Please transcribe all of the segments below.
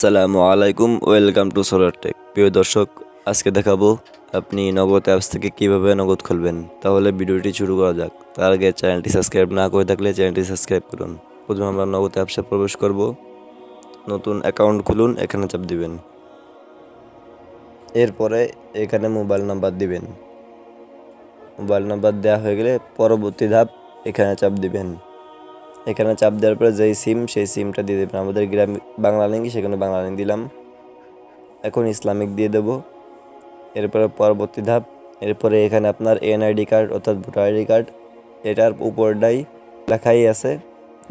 আসসালামু আলাইকুম, welcome to solar take. প্রিয় দর্শক, আজকে দেখাবো আপনি নগদ অ্যাপস থেকে কিভাবে নগদ খুলবেন। তাহলে ভিডিওটি শুরু করা যাক। তার আগে চ্যানেলটি সাবস্ক্রাইব না করে থাকলে চ্যানেলটি সাবস্ক্রাইব করুন। প্রথমে আমরা নগদ অ্যাপসে প্রবেশ করব। নতুন অ্যাকাউন্ট খুলুন, এখানে চাপ দিবেন। এরপরে এখানে মোবাইল নাম্বার দিবেন। মোবাইল নাম্বার দেওয়া হয়ে গেলে পরবর্তী ধাপ এখানে চাপ দিবেন। এখানে চাপ দেওয়ার পরে যেই সিম সেই সিমটা দিয়ে দেবেন। আমাদের গ্রাম বাংলা লিঙ্ক, সেখানে বাংলা লিঙ্ক দিলাম। এখন ইসলামিক দিয়ে দেব। এরপরে পরবর্তী ধাপ, এরপরে এখানে আপনার এনআইডি কার্ড অর্থাৎ ভোটার আইডি কার্ড, এটার উপরটাই লেখাই আছে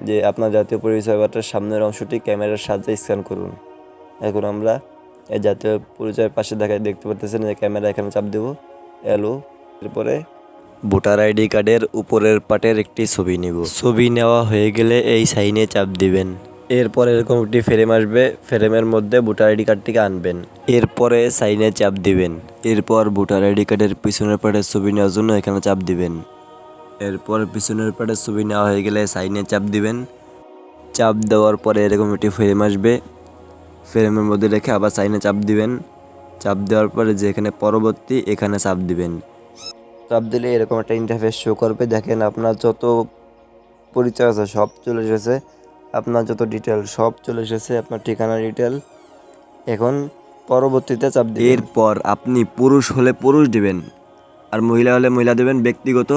যে আপনার জাতীয় পরিচয়পত্রের সামনের অংশটি ক্যামেরার সাহায্যে স্ক্যান করুন। এখন আমরা এই জাতীয় পরিচয়ের পাশে দেখতে পাচ্ছেন যে ক্যামেরা, এখানে চাপ দেব এলো। এরপরে ভোটার আইডি কার্ডের উপরের পাটের একটি ছবি নিব। ছবি নেওয়া হয়ে গেলে এই সাইনে চাপ দিবেন। এরপর এরকম একটি ফ্রেম আসবে, ফ্রেমের মধ্যে ভোটার আইডি কার্ডটিকে আনবেন। এরপরে সাইনে চাপ দিবেন। এরপর ভোটার আইডি কার্ডের পিছনের পাটের ছবি নেওয়ার জন্য এখানে চাপ দিবেন। এরপর পিছনের পাটের ছবি নেওয়া হয়ে গেলে সাইনে চাপ দিবেন। চাপ দেওয়ার পরে এরকম একটি ফ্রেম আসবে, ফ্রেমের মধ্যে রেখে আবার সাইনে চাপ দিবেন। চাপ দেওয়ার পরে যেখানে পরবর্তী, এখানে চাপ দিবেন। চাপ দিলে এরকম একটা ইন্টারফেস শো করবে। দেখেন আপনার যত পরিচয় আছে সব চলে এসেছে, আপনার যত ডিটেল সব চলে এসেছে, আপনার ঠিকানা ডিটেল। এখন পরবর্তীতে চাপ দিবেন। এরপর আপনি পুরুষ হলে পুরুষ দিবেন, আর মহিলা হলে মহিলা দেবেন, ব্যক্তিগত।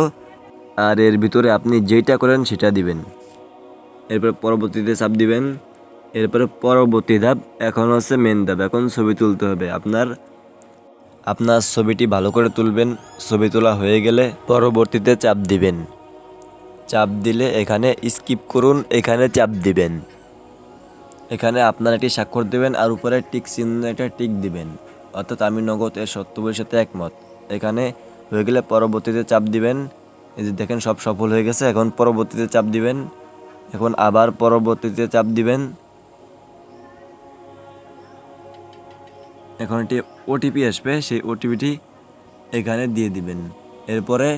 আর এর ভিতরে আপনি যেটা করেন সেটা দিবেন। এরপর পরবর্তীতে চাপ দিবেন। এরপরে পরবর্তী ধাপ এখন হচ্ছে মেন ধাপ। এখন ছবি তুলতে হবে। আপনার ছবিটি ভালো করে তুলবেন। ছবি তোলা হয়ে গেলে পরবর্তীতে চাপ দিবেন। চাপ দিলে এখানে স্কিপ করুন, এখানে চাপ দিবেন। এখানে আপনার একটি স্বাক্ষর দেবেন আর উপরে টিক চিহ্ন একটা টিক দিবেন, অর্থাৎ আমি নগদ এর সত্যপরের সাথে একমত। এখানে হয়ে গেলে পরবর্তীতে চাপ দিবেন। এই যে দেখেন সব সফল হয়ে গেছে। এখন পরবর্তীতে চাপ দিবেন। এখন আবার পরবর্তীতে চাপ দিবেন। এখন একটি ওটিপি আসবে, সেই ওটিপিটি এখানে দিয়ে দিবেন। এরপরে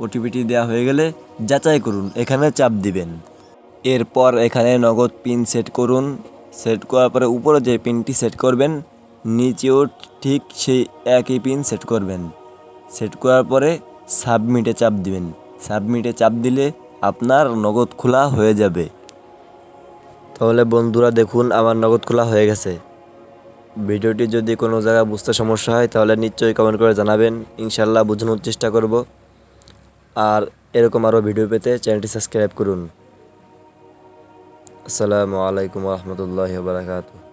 ওটিপিটি দেওয়া হয়ে গেলে যাচাই করুন, এখানে চাপ দিবেন। এরপর এখানে নগদ পিন সেট করুন। সেট করার পরে উপরে যে পিনটি সেট করবেন, নিচেও ঠিক সেই একই পিন সেট করবেন। সেট করার পরে সাবমিটে চাপ দিবেন। সাবমিটে চাপ দিলে আপনার নগদ খোলা হয়ে যাবে। তাহলে বন্ধুরা দেখুন, আমার নগদ খোলা হয়ে গেছে। ভিডিওটি যদি কোনো জায়গায় বুঝতে সমস্যা হয় তাহলে নিশ্চয়ই কমেন্ট করে জানাবেন। ইনশাল্লাহ বোঝানোর চেষ্টা করব। আর এরকম আরও ভিডিও পেতে চ্যানেলটি সাবস্ক্রাইব করুন। আসসালামু আলাইকুম ওয়া রাহমাতুল্লাহি ওয়া বারাকাতুহু।